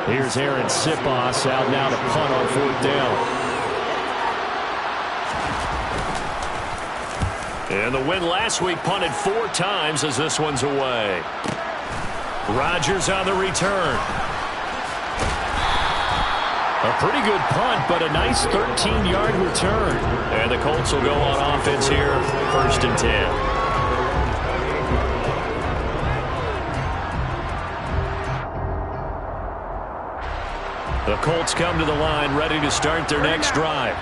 Here's Aaron Sipos out now to punt on 4th down. And the win last week punted 4 times as this one's away. Rodgers on the return. A pretty good punt, but a nice 13-yard return. And the Colts will go on offense here, 1st and 10. The Colts come to the line ready to start their next drive.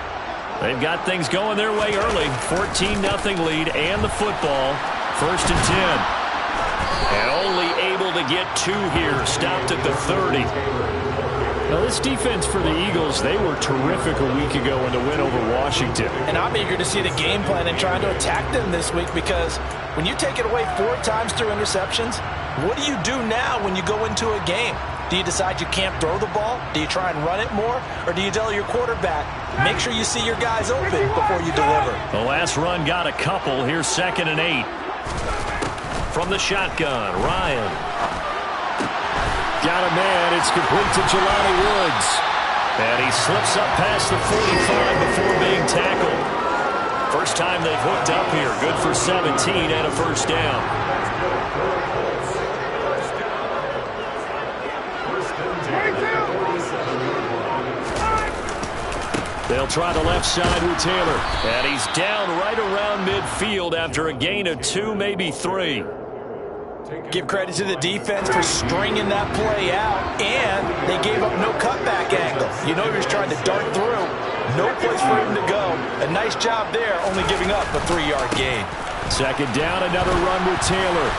They've got things going their way early. 14-0 lead and the football. 1st and 10. And only able to get 2 here. Stopped at the 30. Now this defense for the Eagles, they were terrific a week ago in the win over Washington. And I'm eager to see the game plan and trying to attack them this week, because when you take it away 4 times through interceptions, what do you do now when you go into a game? Do you decide you can't throw the ball? Do you try and run it more? Or do you tell your quarterback, make sure you see your guys open before you deliver? The last run got a couple. Here's 2nd and 8. From the shotgun, Ryan. Got a man. It's complete to Jelani Woods. And he slips up past the 45 before being tackled. First time they've hooked up here. Good for 17 and a 1st down. They'll try the left side with Taylor. And he's down right around midfield after a gain of 2, maybe 3. Give credit to the defense for stringing that play out, and they gave up no cutback angle. You know he was trying to dart through. No place for him to go. A nice job there, only giving up a 3-yard gain. 2nd down, another run with Taylor.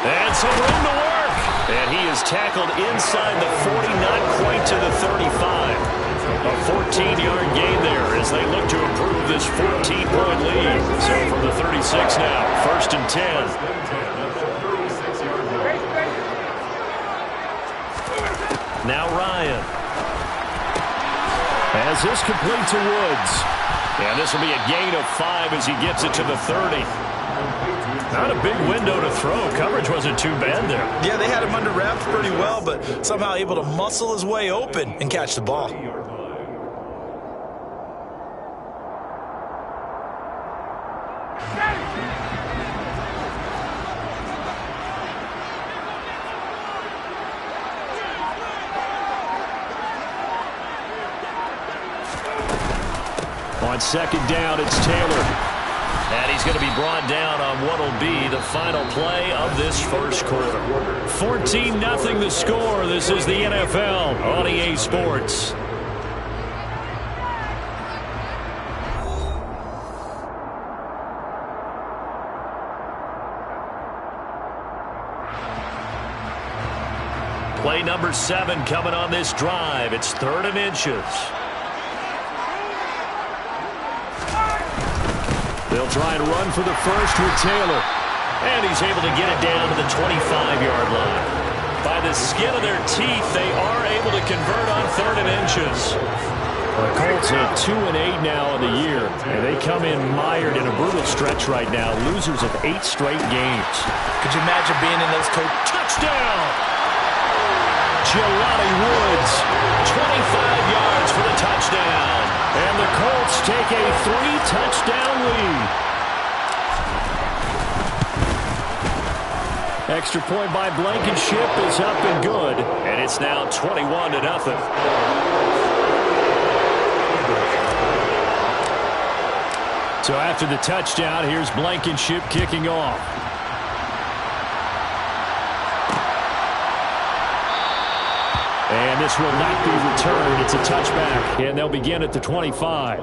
And some room to work. And he is tackled inside the 40, not quite to the 35. A 14-yard gain there as they look to improve this 14-point lead. So from the 36 now, 1st and 10. Now Ryan. As this complete to Woods. And this will be a gain of 5 as he gets it to the 30. Not a big window to throw. Coverage wasn't too bad there. Yeah, they had him under wraps pretty well, but somehow able to muscle his way open and catch the ball. On 2nd down, it's Taylor. And he's going to be brought down on what will be the final play of this 1st quarter. 14-0 the score. This is the NFL on EA Sports. Play number 7 coming on this drive. It's 3rd and inches. They'll try and run for the 1st with Taylor. And he's able to get it down to the 25-yard line. By the skin of their teeth, they are able to convert on 3rd and inches. The Colts at 2-8 now in the year. And they come in mired in a brutal stretch right now. Losers of 8 straight games. Could you imagine being in those Touchdown! Jelani Woods, 25 yards for the touchdown. And the Colts take a 3-touchdown lead. Extra point by Blankenship is up and good. And it's now 21-0. So after the touchdown, here's Blankenship kicking off. And this will not be returned. It's a touchback, and they'll begin at the 25.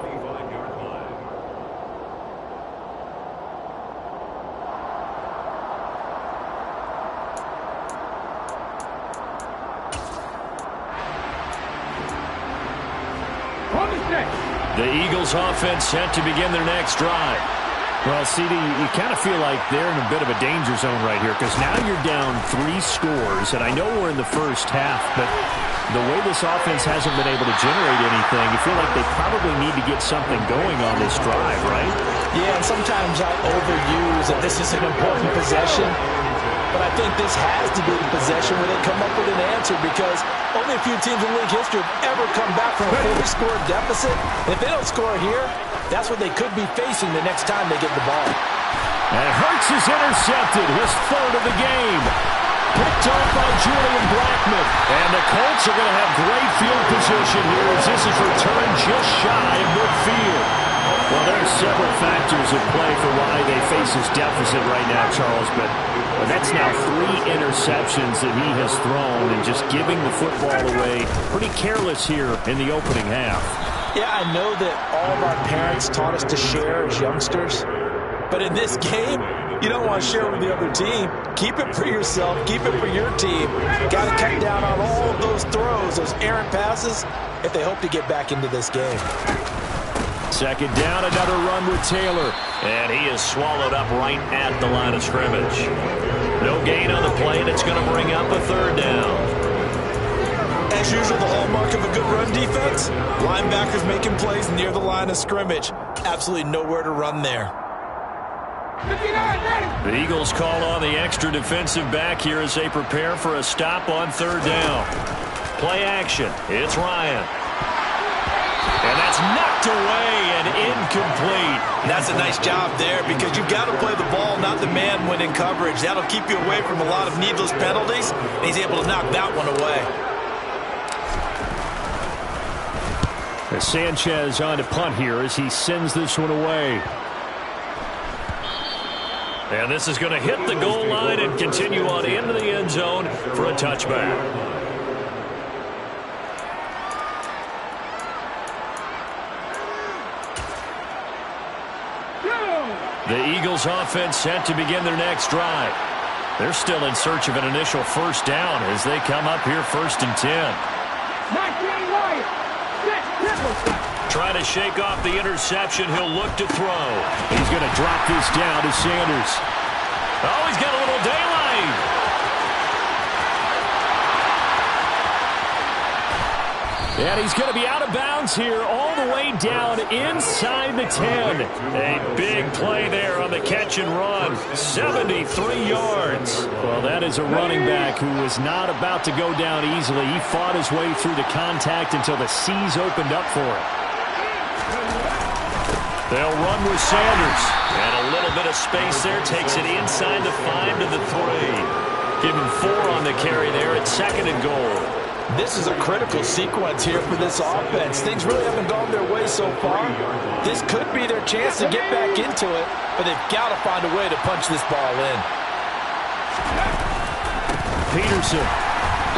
The Eagles offense set to begin their next drive. Well, CD, you kind of feel like they're in a bit of a danger zone right here, because now you're down 3 scores, and I know we're in the first half, but the way this offense hasn't been able to generate anything, you feel like they probably need to get something going on this drive, right? Yeah, and sometimes I overuse that this is an important possession. but I think this has to be the possession where they come up with an answer, because only a few teams in league history have ever come back from a 40-score deficit. If they don't score here, that's what they could be facing the next time they get the ball. And Hurts is intercepted, his third of the game. Picked off by Julian Blackmon. And the Colts are going to have great field position here as this is returned just shy of midfield. Well, there are several factors at play for why they face this deficit right now, Charles, but that's now 3 interceptions that he has thrown and just giving the football away. Pretty careless here in the opening half. Yeah, I know that all of our parents taught us to share as youngsters, but in this game, you don't want to share with the other team. Keep it for yourself. Keep it for your team. Got to cut down on all of those throws, those errant passes, if they hope to get back into this game. Second down, another run with Taylor. And he is swallowed up right at the line of scrimmage. No gain on the play, and it's going to bring up a third down. As usual, the hallmark of a good run defense, linebackers making plays near the line of scrimmage. Absolutely nowhere to run there. The Eagles call on the extra defensive back here as they prepare for a stop on third down. Play action. It's Ryan. And that's knocked away and incomplete. That's a nice job there, because you've got to play the ball, not the man when in coverage. That'll keep you away from a lot of needless penalties, and he's able to knock that one away. Sanchez on to punt here as he sends this one away. And this is going to hit the goal line and continue on into the end zone for a touchback. The Eagles offense set to begin their next drive. They're still in search of an initial first down as they come up here 1st and 10. Trying to shake off the interception. He'll look to throw. He's going to drop this down to Sanders. Oh, he's got a little daylight. And he's going to be out of bounds here all the way down inside the 10. A big play there on the catch and run. 73 yards. Well, that is a running back who was not about to go down easily. He fought his way through the contact until the seas opened up for him. They'll run with Sanders. And a little bit of space there. Takes it inside the 5 to the 3. Give him 4 on the carry there at 2nd and goal. This is a critical sequence here for this offense. Things really haven't gone their way so far. This could be their chance to get back into it, but they've got to find a way to punch this ball in. Peterson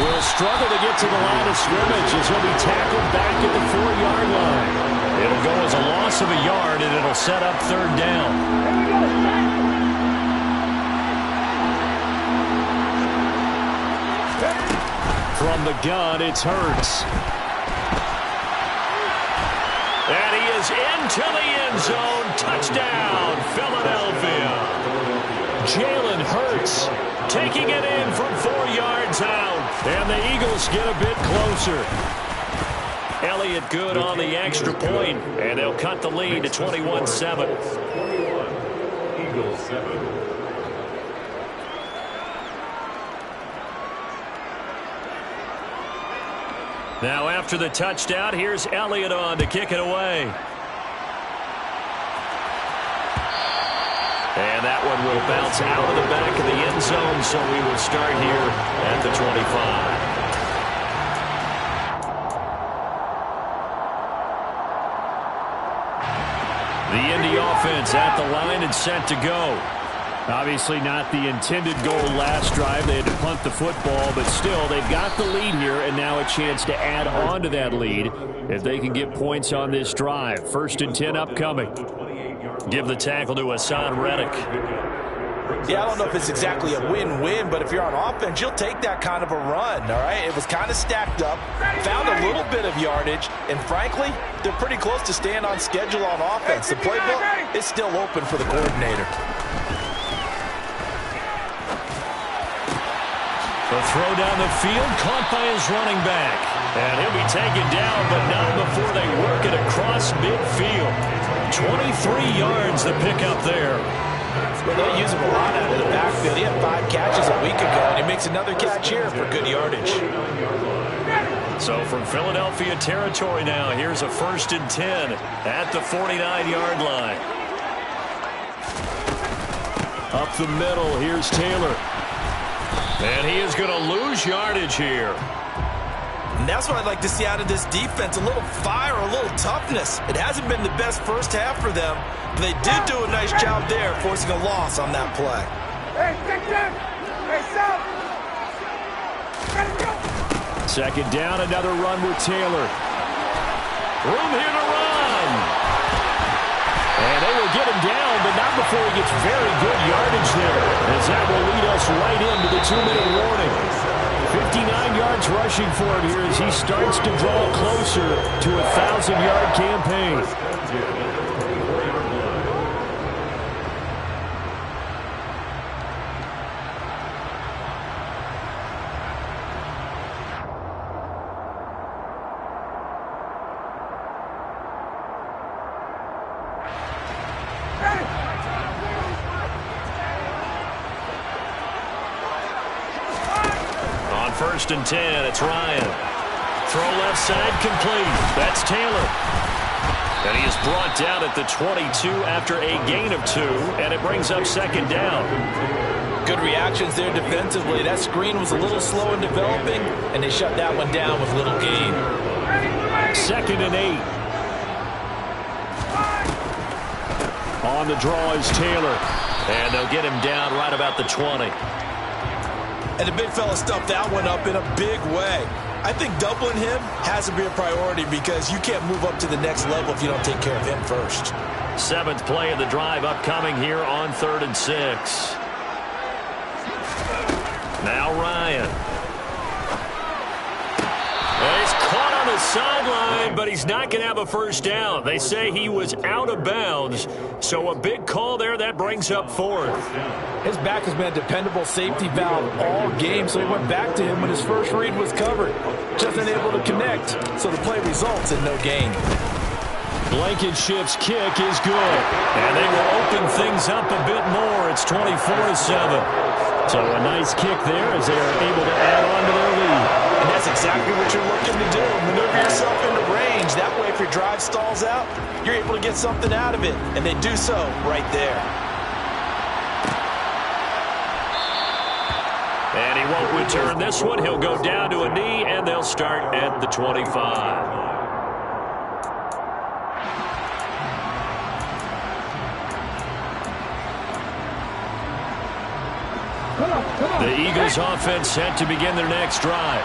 will struggle to get to the line of scrimmage as he'll be tackled back at the 4-yard line. It'll go as a loss of a yard, and it'll set up third down. From the gun, it's Hurts. And he is into the end zone. Touchdown, Philadelphia. Jalen Hurts taking it in from 4 yards out. And the Eagles get a bit closer. Elliott good on the extra point, and they'll cut the lead to 21-7. Eagles 7. Now after the touchdown, here's Elliott on to kick it away. And that one will bounce out of the back of the end zone, so we will start here at the 25. The Indy offense at the line and set to go. Obviously not the intended goal last drive. They had to punt the football, but still they've got the lead here and now a chance to add on to that lead if they can get points on this drive. 1st and 10 upcoming. Give the tackle to Hassan Reddick. Yeah, I don't know if it's exactly a win-win, but if you're on offense, you'll take that kind of a run, all right? It was kind of stacked up, found a little bit of yardage, and frankly, they're pretty close to staying on schedule on offense. The playbook is still open for the coordinator. The throw down the field, caught by his running back. And he'll be taken down, but not before they work it across midfield. 23 yards the pickup there. Well, they'll use him a lot out of the backfield. He had 5 catches a week ago, and he makes another catch here for good yardage. So from Philadelphia territory now, here's a 1st and 10 at the 49-yard line. Up the middle, here's Taylor. And he is going to lose yardage here. And that's what I'd like to see out of this defense, a little fire, a little toughness. It hasn't been the best first half for them, but they did do a nice job there, forcing a loss on that play. Hey, take them! Hey, stop! Second down, another run with Taylor. Room here to run. And they will get him down, but not before he gets very good yardage there, as that will lead us right into the 2-minute warning. 59 yards rushing for him here as he starts to draw closer to a 1,000-yard campaign. On 1st and 10, it's Ryan. Throw left side complete. That's Taylor. And he is brought down at the 22 after a gain of 2, and it brings up 2nd down. Good reactions there defensively. That screen was a little slow in developing, and they shut that one down with little gain. 2nd and 8. On the draw is Taylor. And they'll get him down right about the 20. And the big fella stuffed that one up in a big way. I think doubling him has to be a priority because you can't move up to the next level if you don't take care of him first. 7th play of the drive upcoming here on 3rd and 6. Now Ryan. And he's caught on the sideline, but he's not going to have a first down. They say he was out of bounds, so a big call there. That brings up 4th. His back has been a dependable safety valve all game, so he went back to him when his first read was covered. Just unable to connect, so the play results in no gain. Blankenship's kick is good, and they will open things up a bit more. It's 24-7. So a nice kick there as they are able to add on to their lead. And that's exactly what you're looking to do. Maneuver yourself into range. That way, if your drive stalls out, you're able to get something out of it. And they do so right there. And he won't return this one. He'll go down to a knee, and they'll start at the 25. The Eagles offense set to begin their next drive.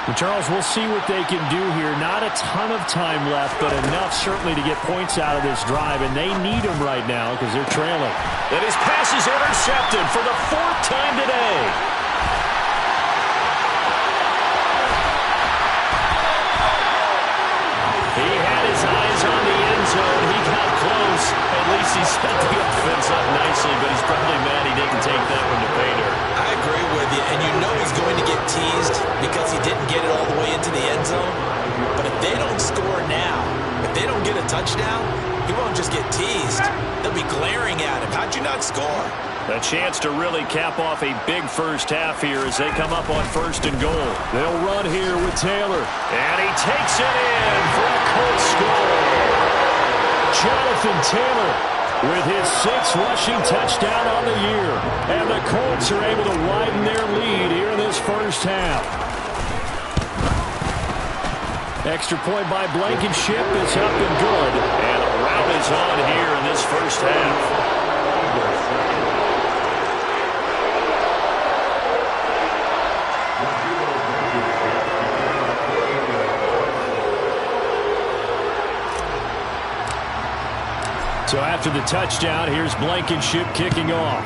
Well, Charles, we'll see what they can do here. Not a ton of time left, but enough certainly to get points out of this drive, and they need them right now because they're trailing. And his pass is intercepted for the 4th time today. He had his eyes on the end zone. He got close. At least he set the offense up nicely, but he's probably mad he didn't take that one to pay dirt. I agree with you, and you know he's going to get teased because he didn't get it all the way into the end zone. But if they don't score now, if they don't get a touchdown, he won't just get teased. They'll be glaring at him. How'd you not score? A chance to really cap off a big first half here as they come up on 1st and goal. They'll run here with Taylor. And he takes it in for a Colts score. Jonathan Taylor with his 6th rushing touchdown on the year. And the Colts are able to widen their lead here in this first half. Extra point by Blankenship is up and good. And a rout is on here in this first half. So after the touchdown, here's Blankenship kicking off.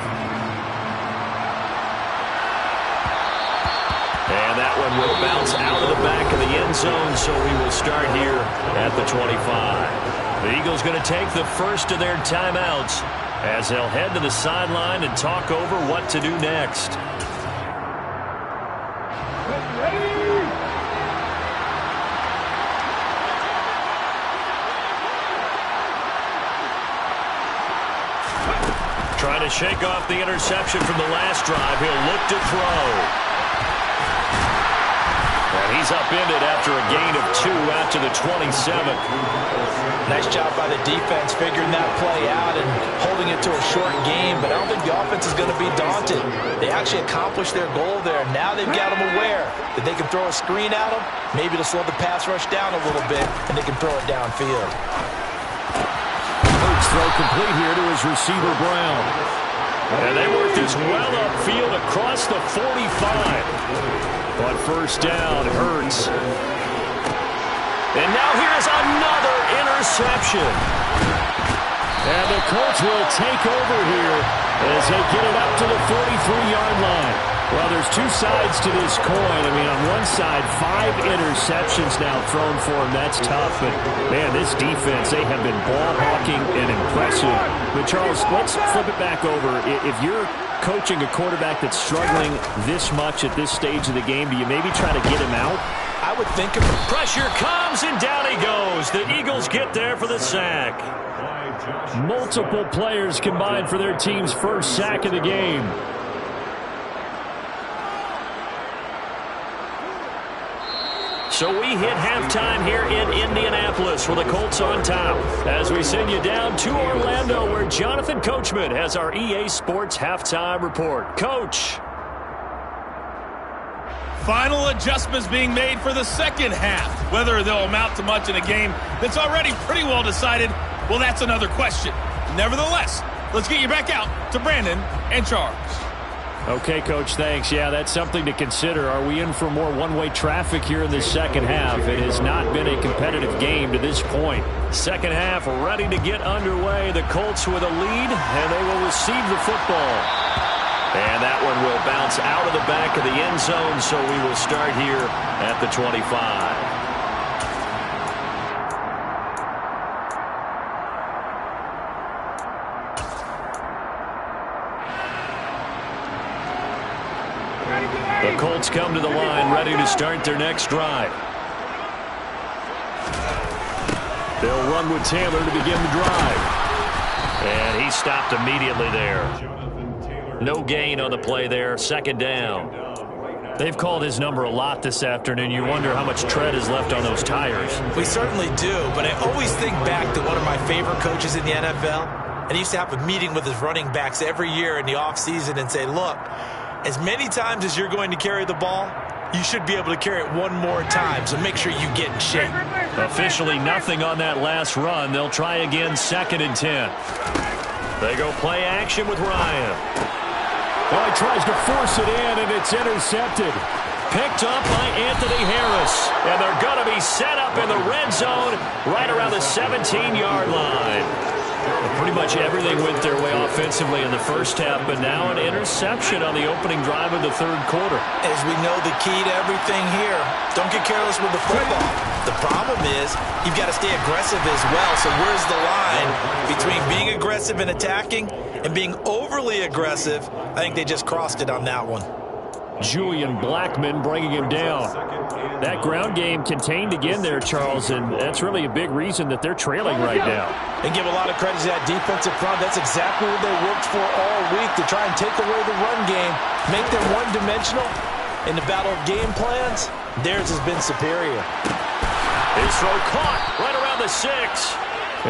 And that one will bounce out of the back of the end zone, so we will start here at the 25. The Eagles going to take the first of their timeouts as they'll head to the sideline and talk over what to do next. Trying to shake off the interception from the last drive. He'll look to throw. And he's upended after a gain of 2 out to the 27. Nice job by the defense figuring that play out and holding it to a short game, but I don't think the offense is going to be daunted. They actually accomplished their goal there. Now they've got them aware that they can throw a screen at them, maybe to slow the pass rush down a little bit, and they can throw it downfield. Hurts throw complete here to his receiver, Brown. And they work this well upfield across the 45. But first down, Hurts. And now here's another interception. And the Colts will take over here as they get it up to the 43-yard line. Well, there's two sides to this coin. I mean, on one side, 5 interceptions now thrown for him. That's tough. But, man, this defense, they have been ball hawking and impressive. But, Charles, let's flip it back over. If you're coaching a quarterback that's struggling this much at this stage of the game, do you maybe try to get him out? I would think of pressure comes, and down he goes. The Eagles get there for the sack. Multiple players combined for their team's first sack of the game. So we hit halftime here in Indianapolis with the Colts on top as we send you down to Orlando where Jonathan Coachman has our EA Sports halftime report. Coach. Final adjustments being made for the second half. Whether they'll amount to much in a game that's already pretty well decided, well, that's another question. Nevertheless, let's get you back out to Brandon and Charles. Okay, Coach, thanks. Yeah, that's something to consider. Are we in for more one-way traffic here in this second half? It has not been a competitive game to this point. Second half ready to get underway. The Colts with a lead, and they will receive the football. And that one will bounce out of the back of the end zone, so we will start here at the 25. The Colts come to the line, ready to start their next drive. They'll run with Taylor to begin the drive. And he stopped immediately there. No gain on the play there, second down. They've called his number a lot this afternoon. You wonder how much tread is left on those tires. We certainly do, but I always think back to one of my favorite coaches in the NFL. And he used to have a meeting with his running backs every year in the offseason and say, look, as many times as you're going to carry the ball, you should be able to carry it one more time, so make sure you get in shape. Officially nothing on that last run. They'll try again, 2nd and 10. They go play action with Ryan. Well, he tries to force it in, and it's intercepted. Picked up by Anthony Harris. And they're going to be set up in the red zone right around the 17-yard line. Pretty much everything went their way offensively in the first half, but now an interception on the opening drive of the third quarter. As we know, the key to everything here, don't get careless with the football. The problem is you've got to stay aggressive as well. So where's the line between being aggressive and attacking and being overly aggressive? I think they just crossed it on that one. Julian Blackmon bringing him down. That ground game contained again there, Charles, and that's really a big reason that they're trailing right now. They give a lot of credit to that defensive front. That's exactly what they worked for all week, to try and take away the run game, make them one-dimensional. In the battle of game plans, theirs has been superior. His throw caught right around the 6.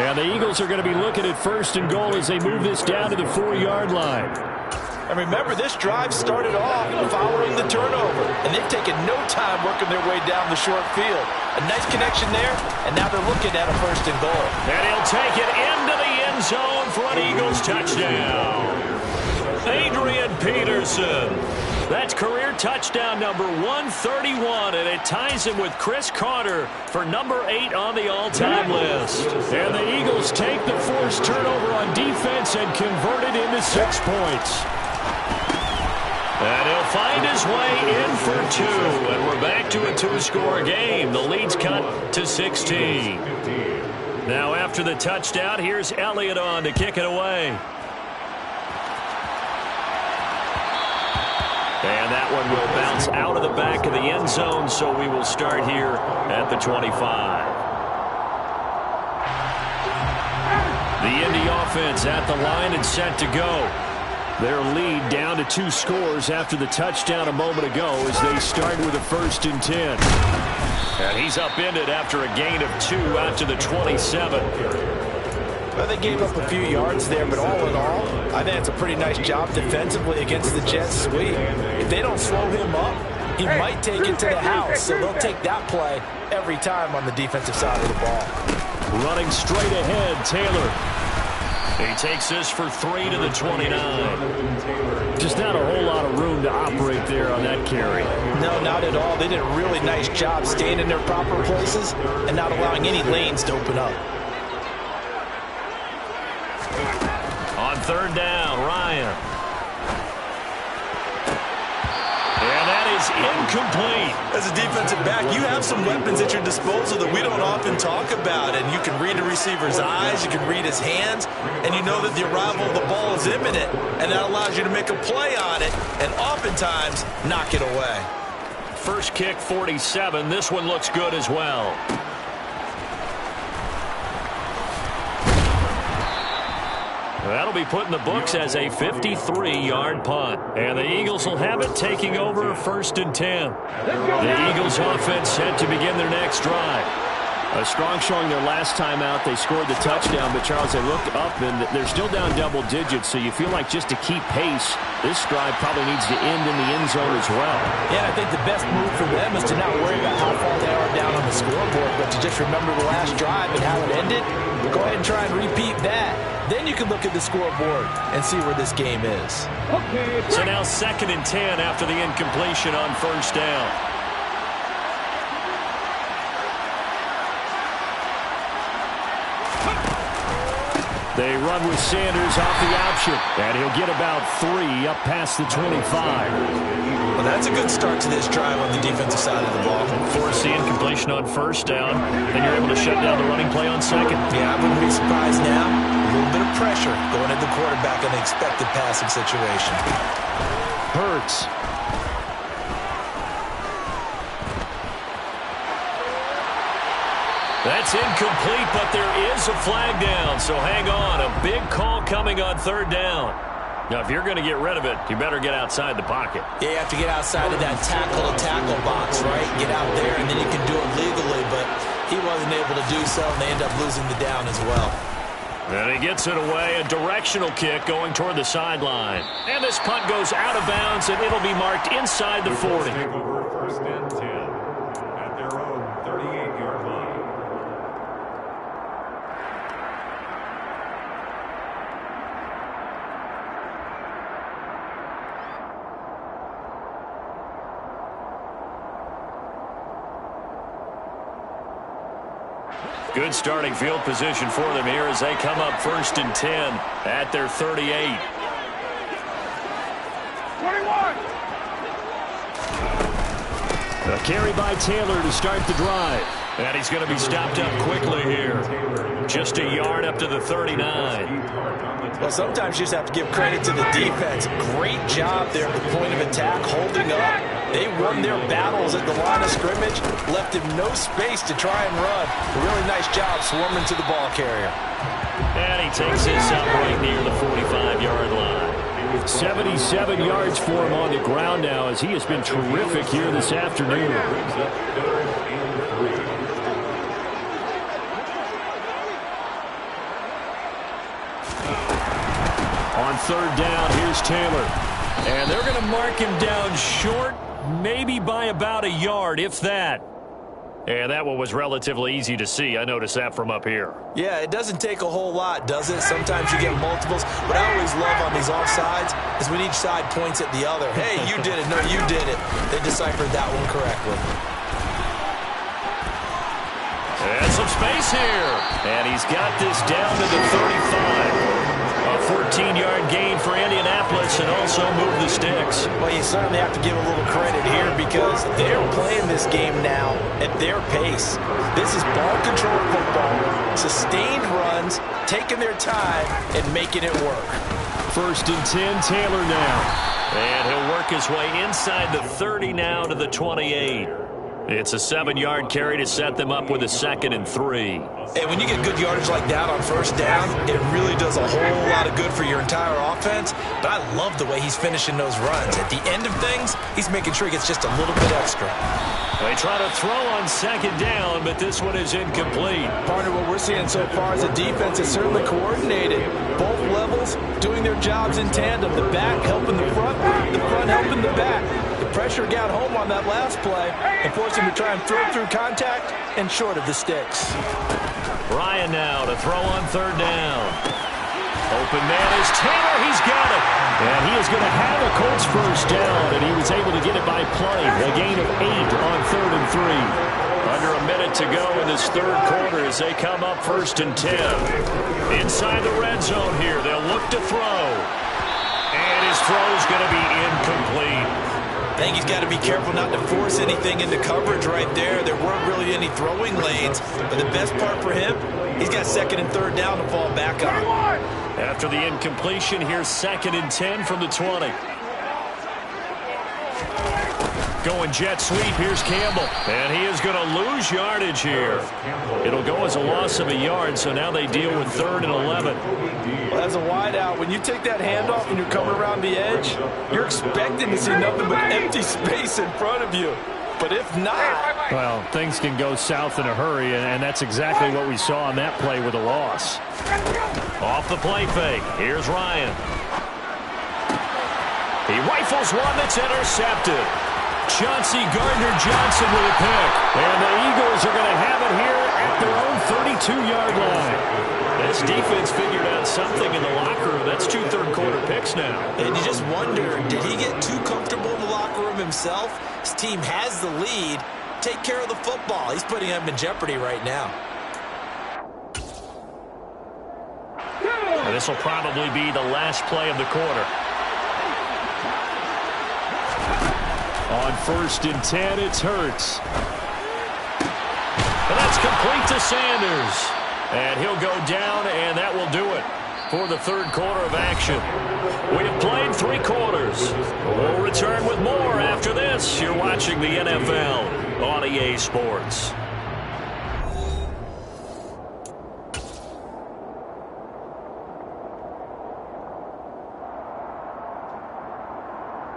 And the Eagles are going to be looking at 1st and goal as they move this down to the 4-yard line. And remember, this drive started off following the turnover, and they've taken no time working their way down the short field. A nice connection there, and now they're looking at a 1st and goal. And he'll take it into the end zone for an Eagles touchdown. Adrian Peterson. That's career touchdown number 131, and it ties him with Chris Carter for number 8 on the all-time list. And the Eagles take the forced turnover on defense and convert it into 6 points. And he'll find his way in for 2, and we're back to a 2-score game. The lead's cut to 16. Now after the touchdown, here's Elliott on to kick it away. And that one will bounce out of the back of the end zone, so we will start here at the 25. The Indy offense at the line and set to go. Their lead down to 2 scores after the touchdown a moment ago as they start with a 1st and 10. And he's upended after a gain of 2 out to the 27. Well, they gave up a few yards there, but all in all, I think it's a pretty nice job defensively against the Jets sweep. If they don't slow him up, he might take it to the house, so they'll take that play every time on the defensive side of the ball. Running straight ahead, Taylor. He takes this for 3 to the 29. Just not a whole lot of room to operate there on that carry. No, not at all. They did a really nice job staying in their proper places and not allowing any lanes to open up. On 3rd down, Ryan. And that is incomplete. As a defensive back, you have some weapons at your disposal that we don't often talk about. And you can read a receiver's eyes, you can read his hands, and you know that the arrival of the ball is imminent. And that allows you to make a play on it and oftentimes knock it away. First kick, 47. This one looks good as well. That'll be put in the books as a 53-yard punt. And the Eagles will have it, taking over 1st and 10. The Eagles offense set to begin their next drive. A strong showing their last time out. They scored the touchdown, but Charles, they look up and they're still down double digits, so you feel like just to keep pace, this drive probably needs to end in the end zone as well. Yeah, I think the best move for them is to not worry about how far they are down on the scoreboard, but to just remember the last drive and how it ended. Go ahead and try and repeat that. Then you can look at the scoreboard and see where this game is. So now 2nd and 10 after the incompletion on 1st down. They run with Sanders off the option, and he'll get about 3 up past the 25. Well, that's a good start to this drive on the defensive side of the ball. Force the incompletion on 1st down, then you're able to shut down the running play on 2nd. Yeah, I wouldn't be surprised now. A little bit of pressure going at the quarterback in an expected passing situation. Hurts. That's incomplete, but there is a flag down, so hang on. A big call coming on 3rd down. Now, if you're going to get rid of it, you better get outside the pocket. Yeah, you have to get outside of that tackle-to-tackle box, right? Get out there, and then you can do it legally, but he wasn't able to do so, and they end up losing the down as well. And he gets it away, a directional kick going toward the sideline. And this punt goes out of bounds, and it'll be marked inside the 40. First and 10 at their own 38-yard line. Good starting field position for them here as they come up 1st and 10 at their 38. 21. A carry by Taylor to start the drive. And he's going to be stopped up quickly here. Just a yard up to the 39. Well, sometimes you just have to give credit to the defense. Great job there at the point of attack, holding up. They won their battles at the line of scrimmage, left him no space to try and run. A really nice job swarming to the ball carrier. And he takes this up right near the 45-yard line. 77 yards for him on the ground now as he has been terrific here this afternoon. On 3rd down, here's Taylor. And they're going to mark him down short, maybe by about a yard, if that. And that one was relatively easy to see. I noticed that from up here. Yeah, it doesn't take a whole lot, does it? Sometimes you get multiples. What I always love on these offsides is when each side points at the other. Hey, you did it. No, you did it. They deciphered that one correctly. And some space here. And he's got this down to the 35. A 14-yard gain for Indianapolis and also move the sticks. Well, you certainly have to give a little credit here because they're playing this game now at their pace. This is ball control football, sustained runs, taking their time, and making it work. 1st and 10, Taylor now. And he'll work his way inside the 30 now to the 28. It's a 7-yard carry to set them up with a 2nd and 3. And when you get good yardage like that on first down, it really does a whole lot of good for your entire offense. But I love the way he's finishing those runs. At the end of things, he's making sure he gets just a little bit extra. They try to throw on 2nd down, but this one is incomplete. Partner, what we're seeing so far is the defense is certainly coordinated. Both levels doing their jobs in tandem. The back helping the front helping the back. The pressure got home on that last play and forced him to try and throw through contact and short of the sticks. Ryan now to throw on 3rd down. Open man is Taylor. He's got it. And he is going to have a Colts first down, and he was able to get it by play. A gain of 8 on 3rd and 3. Under a minute to go in this 3rd quarter as they come up 1st and 10. Inside the red zone here. They'll look to throw. And his throw is going to be incomplete. I think he's got to be careful not to force anything into coverage right there. There weren't really any throwing lanes, but the best part for him, he's got 2nd and 3rd down to fall back on. After the incompletion, here's 2nd and 10 from the 20. Going jet sweep, here's Campbell. And he is going to lose yardage here. It'll go as a loss of a yard, so now they deal with 3rd and 11. Well, as a wideout, when you take that handoff and you're coming around the edge, you're expecting to see nothing but empty space in front of you. But if not... Well, things can go south in a hurry, and that's exactly what we saw on that play with a loss. Off the play fake, here's Ryan. He rifles one that's intercepted. Chauncey Gardner-Johnson with a pick. And the Eagles are going to have it here at their own 32-yard line. This defense figured out something in the locker room. That's 2 third-quarter picks now. And you just wonder, did he get too comfortable in the locker room himself? His team has the lead. Take care of the football. He's putting them in jeopardy right now. And this will probably be the last play of the quarter. On 1st and 10, it's Hurts. And that's complete to Sanders. And he'll go down, and that will do it for the 3rd quarter of action. We have played 3 quarters. We'll return with more after this. You're watching the NFL on EA Sports.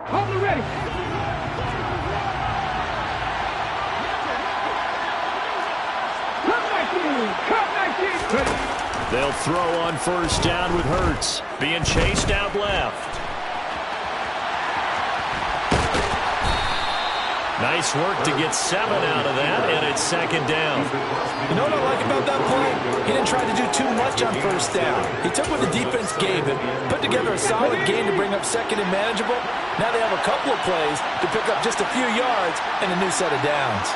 Hold it ready. They'll throw on 1st down with Hurts. Being chased out left. Nice work to get 7 out of that, and it's 2nd down. You know what I like about that play? He didn't try to do too much on 1st down. He took what the defense gave him, put together a solid game to bring up 2nd and manageable. Now they have a couple of plays to pick up just a few yards and a new set of downs.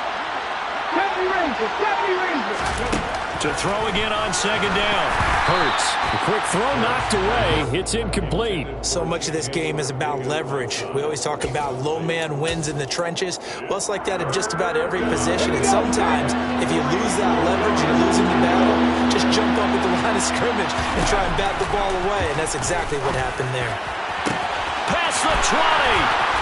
To throw again on 2nd down. Hurts. The quick throw knocked away. It's incomplete. So much of this game is about leverage. We always talk about low man wins in the trenches. Well, it's like that in just about every position. And sometimes, if you lose that leverage, you're losing the battle, just jump up at the line of scrimmage and try and bat the ball away. And that's exactly what happened there. Past the 20.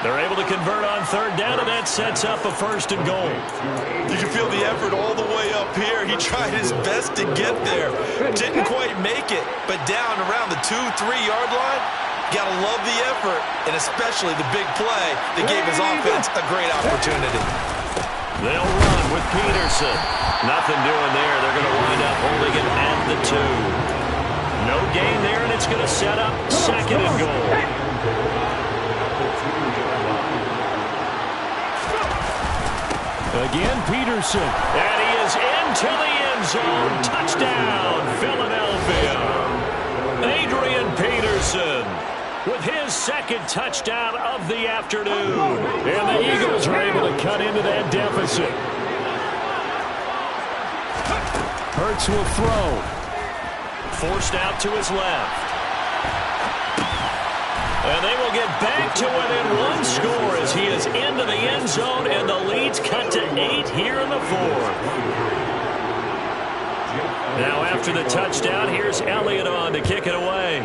They're able to convert on 3rd down, and that sets up a 1st and goal. You can feel the effort all the way up here. He tried his best to get there. Didn't quite make it, but down around the 2-3-yard line, got to love the effort, and especially the big play that gave his offense a great opportunity. They'll run with Peterson. Nothing doing there. They're going to wind up holding it at the 2. No gain there, and it's going to set up 2nd and goal. Again, Peterson. And he is into the end zone. Touchdown, Philadelphia. Adrian Peterson with his 2nd touchdown of the afternoon. And the Eagles are able to cut into that deficit. Hurts will throw. Forced out to his left. And they will get back to within 1 score as he is into the end zone, and the lead's cut to 8 here in the 4th. Now after the touchdown, here's Elliott on to kick it away.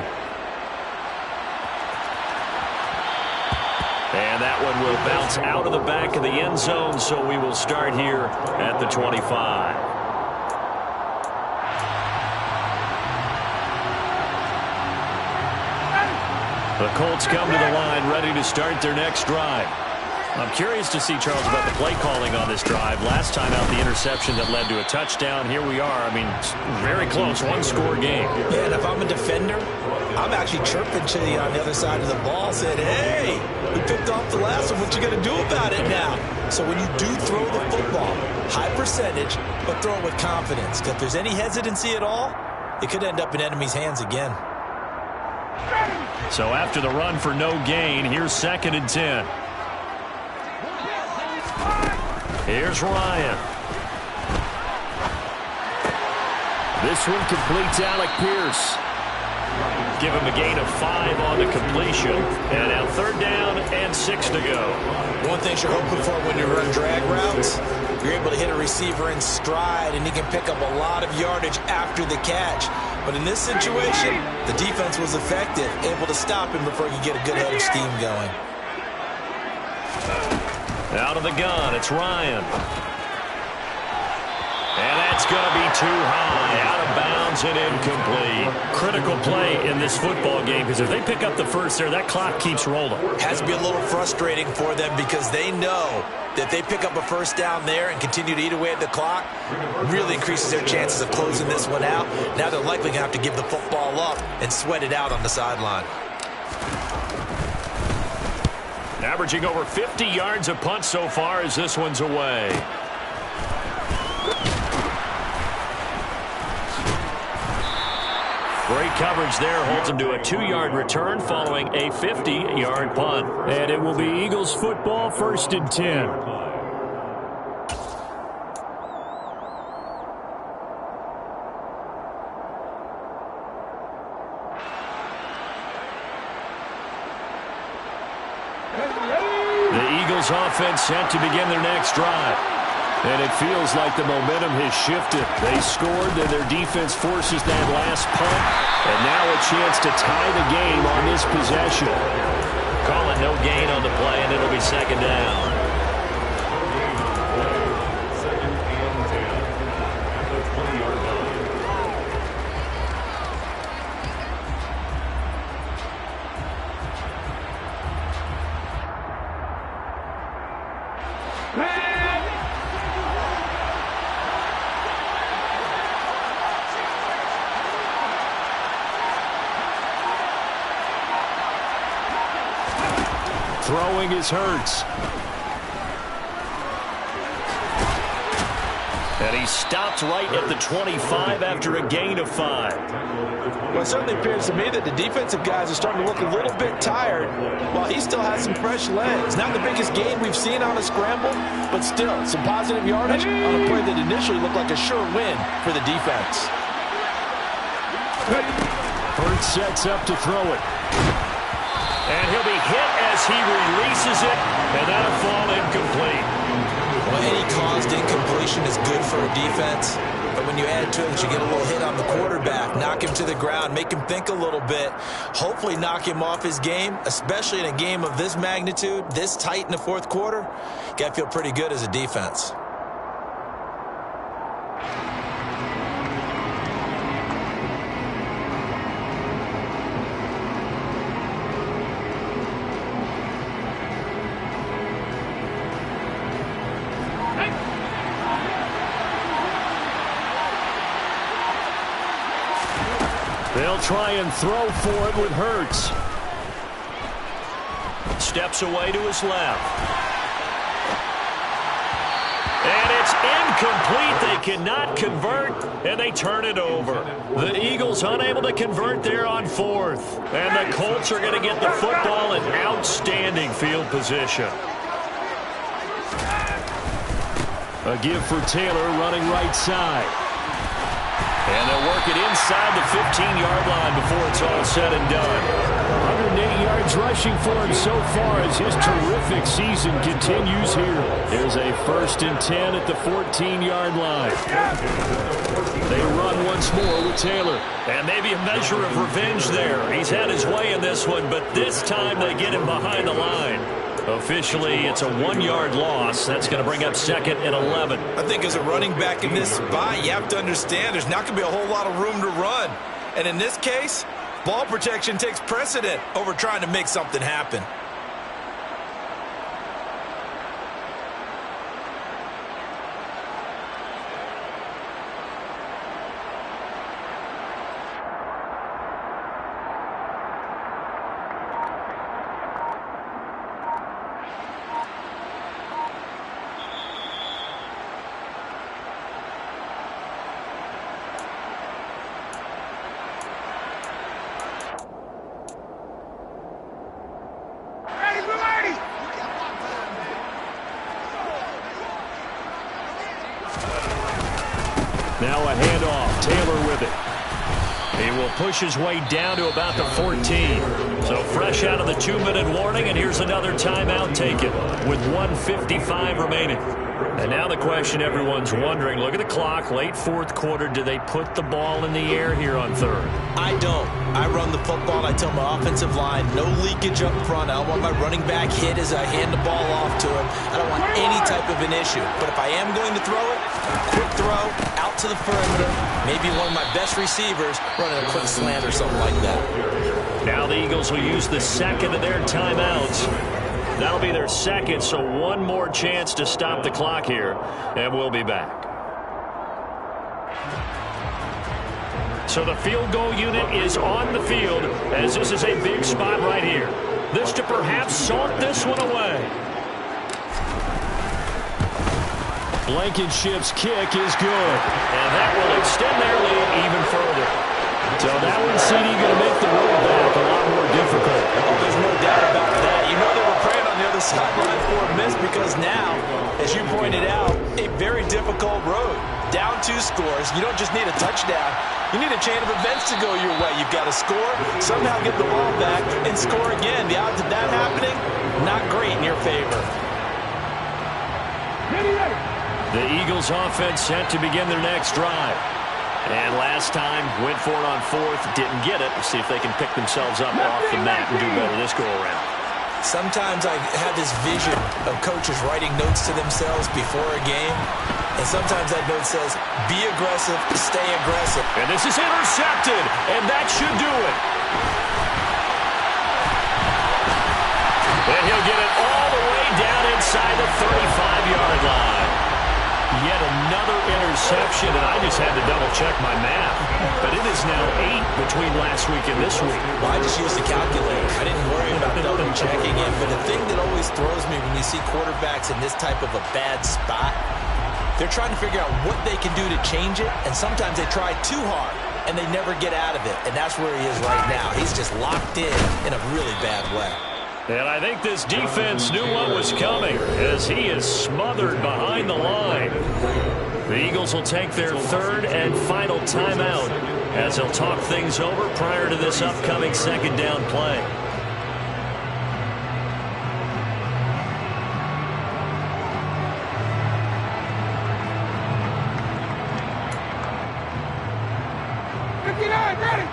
And And that one will bounce out of the back of the end zone, so we will start here at the 25. The Colts come to the line ready to start their next drive. I'm curious to see, Charles, about the play calling on this drive. Last time out, the interception that led to a touchdown. Here we are. I mean, very close, one-score game. Yeah, and if I'm a defender, I'm actually chirping to you on the other side of the ball, saying, hey, we picked off the last one. What you going to do about it now? So when you do throw the football, high percentage, but throw it with confidence. Because if there's any hesitancy at all, it could end up in enemy's hands again. So after the run for no gain, here's 2nd and 10. Here's Ryan. This one completes Alec Pierce. Give him a gain of 5 on the completion. And now 3rd down and 6 to go. One thing you're hoping for when you run drag routes, you're able to hit a receiver in stride, and he can pick up a lot of yardage after the catch. But in this situation, the defense was effective, able to stop him before he could get a good head of steam going. Out of the gun, it's Ryan. And that's going to be too high, out of bounds and incomplete. Critical play in this football game, because if they pick up the first there, that clock keeps rolling. Has to be a little frustrating for them because they know that they pick up a first down there and continue to eat away at the clock, really increases their chances of closing this one out. Now they're likely going to have to give the football up and sweat it out on the sideline. Averaging over 50 yards a punt so far as this one's away. Great coverage there, holds him to a 2-yard return following a 50-yard punt. And it will be Eagles football, 1st and 10. The Eagles offense set to begin their next drive. And it feels like the momentum has shifted. They scored, then their defense forces that last punt. And now a chance to tie the game on this possession. Calling no gain on the play, and it'll be 2nd down. Throwing is Hurts. And he stopped right at the 25 after a gain of 5. Well, it certainly appears to me that the defensive guys are starting to look a little bit tired while he still has some fresh legs. Not the biggest gain we've seen on a scramble, but still some positive yardage on a play that initially looked like a sure win for the defense. Hurts sets up to throw it. And he'll be hit as he releases it, and that'll fall incomplete. Well, any caused incompletion is good for a defense, but when you add to it that you get a little hit on the quarterback, knock him to the ground, make him think a little bit, hopefully knock him off his game, especially in a game of this magnitude, this tight in the 4th quarter, you got to feel pretty good as a defense. They'll try and throw for it with Hurts. Steps away to his left. And it's incomplete. They cannot convert, and they turn it over. The Eagles unable to convert there on 4th. And the Colts are going to get the football in outstanding field position. A give for Taylor running right side. And they'll work it inside the 15-yard line before it's all said and done. 108 yards rushing for him so far as his terrific season continues here. Here's a 1st and 10 at the 14-yard line. They run once more with Taylor. And maybe a measure of revenge there. He's had his way in this one, but this time they get him behind the line. Officially, it's a 1-yard loss. That's going to bring up 2nd and 11. I think as a running back in this spot, you have to understand there's not going to be a whole lot of room to run. And in this case, ball protection takes precedent over trying to make something happen. Now a handoff. Taylor with it. He will push his way down to about the 14. So fresh out of the 2-minute warning, and here's another timeout taken with 1:55 remaining. And now the question everyone's wondering, look at the clock, late 4th quarter, do they put the ball in the air here on 3rd? I don't. I run the football, and I tell my offensive line, no leakage up front. I don't want my running back hit as I hand the ball off to him. I don't want any type of an issue. But if I am going to throw it, quick throw, out to the perimeter, maybe one of my best receivers running a quick slant or something like that. Now the Eagles will use the 2nd of their timeouts. That'll be their 2nd, so one more chance to stop the clock here, and we'll be back. So the field goal unit is on the field, as this is a big spot right here. This to perhaps salt this one away. Blankenship's kick is good. And that will extend their lead even further. So that one's CD going to make the road back a lot more difficult. Oh, there's no doubt about that. You know they were praying on the other sideline for a miss because now, as you pointed out, a very difficult road. Down 2 scores. You don't just need a touchdown. You need a chain of events to go your way. You've got to score, somehow get the ball back, and score again. The odds of that happening, not great in your favor. The Eagles offense set to begin their next drive. And last time, went for it on 4th, didn't get it. See if they can pick themselves up off the mat and do better this go-around. Sometimes I have this vision of coaches writing notes to themselves before a game, and sometimes that note says, be aggressive, stay aggressive. And this is intercepted, and that should do it. And he'll get it all the way down inside the 35-yard line. Yet another interception, and I just had to double-check my math. But it is now 8 between last week and this week. Well, I just used a calculator. I didn't worry about double-checking it. But the thing that always throws me when you see quarterbacks in this type of a bad spot, they're trying to figure out what they can do to change it, and sometimes they try too hard, and they never get out of it. And that's where he is right now. He's just locked in a really bad way. And I think this defense knew what was coming as he is smothered behind the line. The Eagles will take their 3rd and final timeout as they'll talk things over prior to this upcoming 2nd down play. Ready!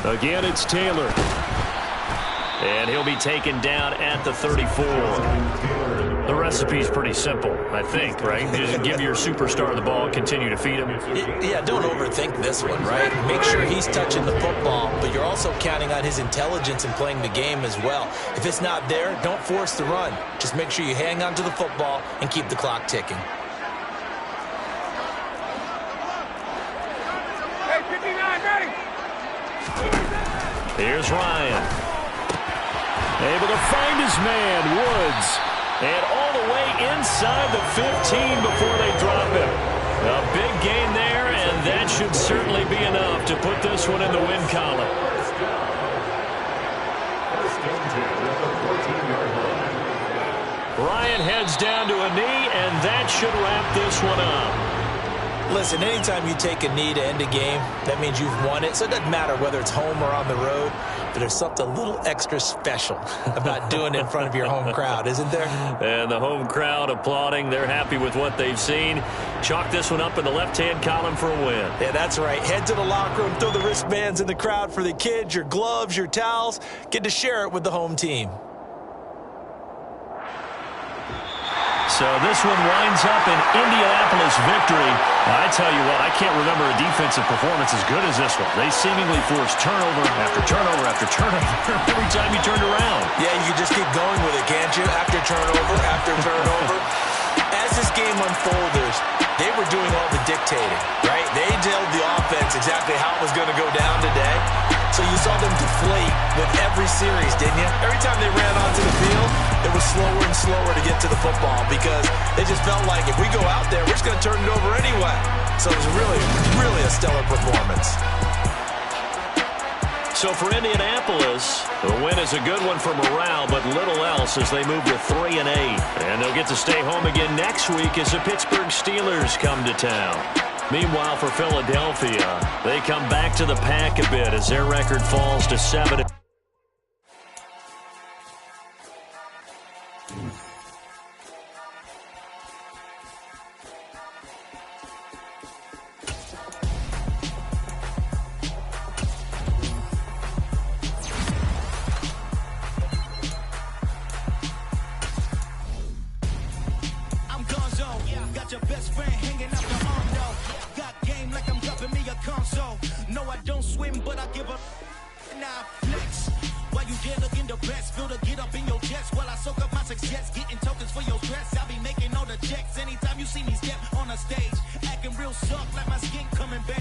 Again, it's Taylor. And he'll be taken down at the 34. The recipe's pretty simple, I think, right? Just give your superstar the ball, continue to feed him. Yeah, don't overthink this one, right? Make sure he's touching the football, but you're also counting on his intelligence in playing the game as well. If it's not there, don't force the run. Just make sure you hang on to the football and keep the clock ticking. Hey, 59, ready! Here's Ryan. Able to find his man, Woods. And all the way inside the 15 before they drop him. A big gain there, and that should certainly be enough to put this one in the win column. Ryan heads down to a knee, and that should wrap this one up. Listen, anytime you take a knee to end a game, that means you've won it. So it doesn't matter whether it's home or on the road, but there's something a little extra special about doing it in front of your home crowd, isn't there? And the home crowd applauding. They're happy with what they've seen. Chalk this one up in the left-hand column for a win. Yeah, that's right. Head to the locker room, throw the wristbands in the crowd for the kids, your gloves, your towels. Get to share it with the home team. So this one winds up in Indianapolis victory. I tell you what, I can't remember a defensive performance as good as this one. They seemingly forced turnover after turnover after turnover every time you turned around. Yeah, you can just keep going with it, can't you? After turnover, after turnover. As this game unfolded, they were doing all the dictating, right? They told the offense exactly how it was going to go down today. So you saw them deflate with every series, didn't you? Every time they ran onto the field, it was slower and slower to get to the football because they just felt like if we go out there, we're just going to turn it over anyway. So it was really a stellar performance. So for Indianapolis, the win is a good one for morale, but little else as they move to 3-8. And they'll get to stay home again next week as the Pittsburgh Steelers come to town. Meanwhile, for Philadelphia, they come back to the pack a bit as their record falls to 7. I'm Gonzo, got your best friend hanging out the arm though. Got game like I'm dropping me a console. No, I don't swim, but I give up. Nah, flex. While you there looking the best, feel the get up in your chest while I soak up my success. Getting tokens for your stress. I'll be making all the checks anytime you see me step on a stage. Acting real soft like my skin coming back.